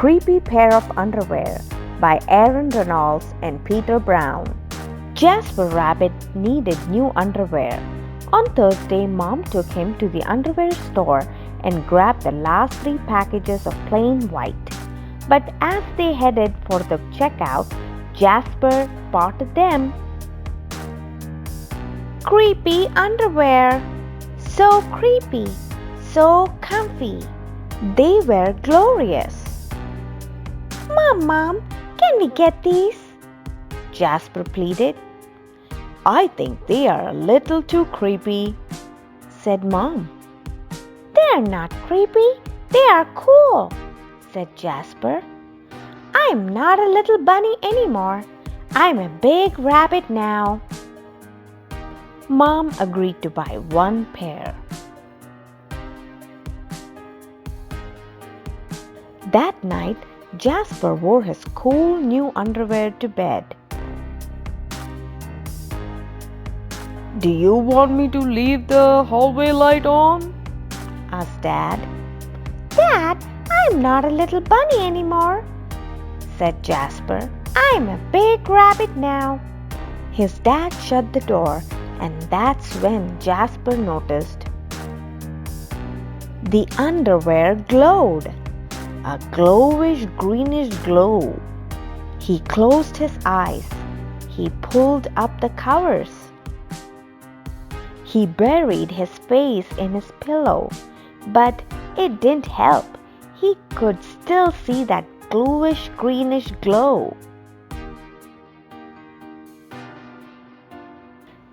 Creepy Pair of Underwear by Reynolds and Peter Brown. Jasper Rabbit needed new underwear. On Thursday, Mom took him to the underwear store and grabbed the last 3 packages of plain white. But as they headed for the checkout, Jasper spotted them. Creepy underwear! So creepy, so comfy. They were glorious. Mom, can we get these? Jasper pleaded. I think they are a little too creepy, said Mom. They're not creepy, they are cool, said Jasper. I'm not a little bunny anymore. I'm a big rabbit now. Mom agreed to buy 1 pair. That night, Jasper wore his cool new underwear to bed. Do you want me to leave the hallway light on? Asked Dad. Dad, I'm not a little bunny anymore, said Jasper. I'm a big rabbit now. His dad shut the door, and that's when Jasper noticed the underwear glowed. A glowish greenish glow. He closed his eyes. He pulled up the covers. He buried his face in his pillow, but it didn't help. He could still see that bluish greenish glow.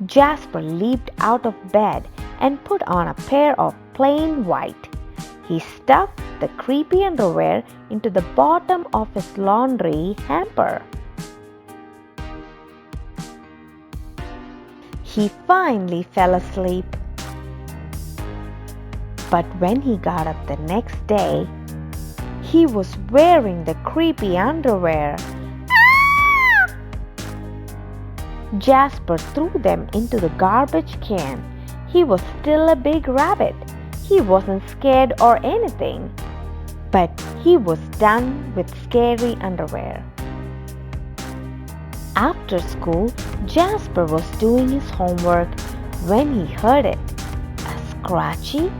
Jasper leaped out of bed and put on a pair of plain white. He stuffed the creepy underwear into the bottom of his laundry hamper. He finally fell asleep. But when he got up the next day, he was wearing the creepy underwear. Ah! Jasper threw them into the garbage can. He was still a big rabbit. He wasn't scared or anything, but he was done with scary underwear. After school, Jasper was doing his homework when he heard it, a scratchy,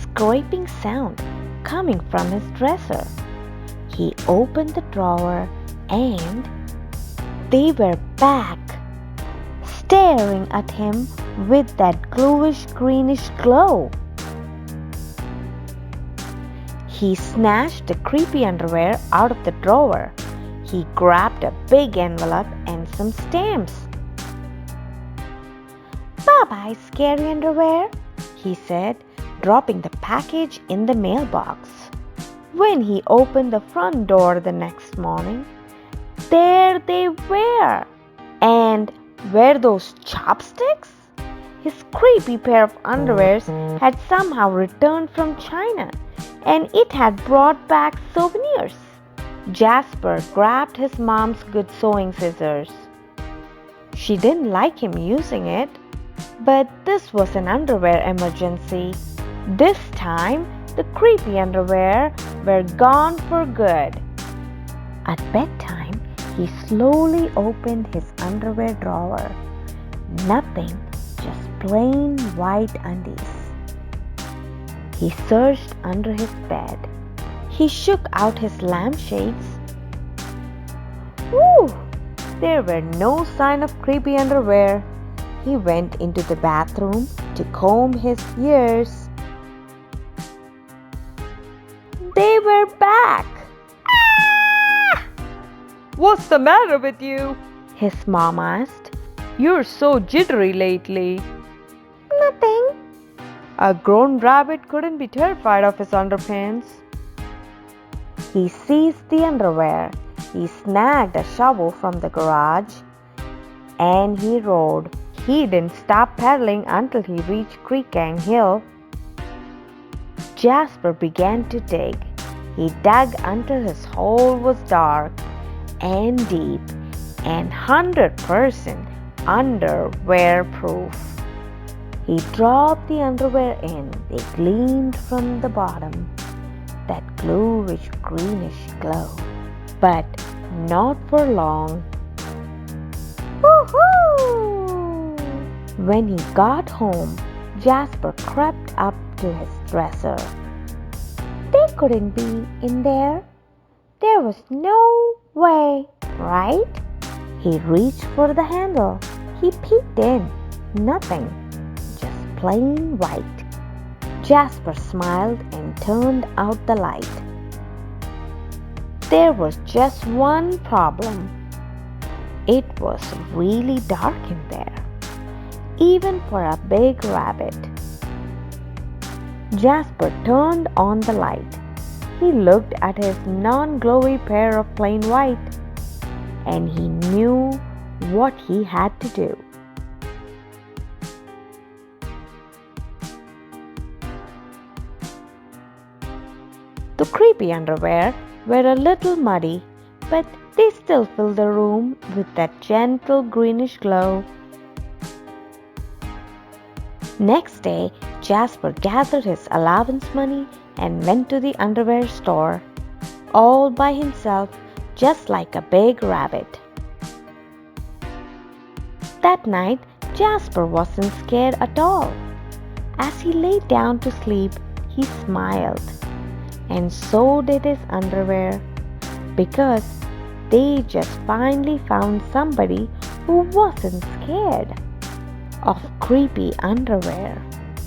scraping sound coming from his dresser. He opened the drawer and they were back, staring at him with that bluish greenish glow. He snatched the creepy underwear out of the drawer. He grabbed a big envelope and some stamps. Bye-bye, scary underwear, he said, dropping the package in the mailbox. When he opened the front door the next morning, there they were. And were those chopsticks? His creepy pair of underwears had somehow returned from China, and it had brought back souvenirs. Jasper grabbed his mom's good sewing scissors. She didn't like him using it, but this was an underwear emergency. This time, the creepy underwear were gone for good. At bedtime, he slowly opened his underwear drawer. Nothing, just plain white undies. He searched under his bed. He shook out his lampshades. Whew! There were no sign of creepy underwear. He went into the bathroom to comb his ears. They were back. Ah! What's the matter with you? His mom asked. You're so jittery lately. Nothing. A grown rabbit couldn't be terrified of his underpants. He seized the underwear. He snagged a shovel from the garage and he rode. He didn't stop pedaling until he reached Creekang Hill. Jasper began to dig. He dug until his hole was dark and deep and 100% underwear proof. He dropped the underwear in. They gleamed from the bottom. That bluish greenish glow. But not for long. Woohoo! When he got home, Jasper crept up to his dresser. They couldn't be in there. There was no way, right? He reached for the handle. He peeked in. Nothing. Just plain white. Jasper smiled and turned out the light. There was just one problem. It was really dark in there, even for a big rabbit. Jasper turned on the light. He looked at his non-glowy pair of plain white, and he knew what he had to do. The creepy underwear were a little muddy, but they still filled the room with that gentle greenish glow. Next day, Jasper gathered his allowance money and went to the underwear store, all by himself, just like a big rabbit. That night, Jasper wasn't scared at all. As he lay down to sleep, he smiled. And so did his underwear, because they just finally found somebody who wasn't scared of creepy underwear.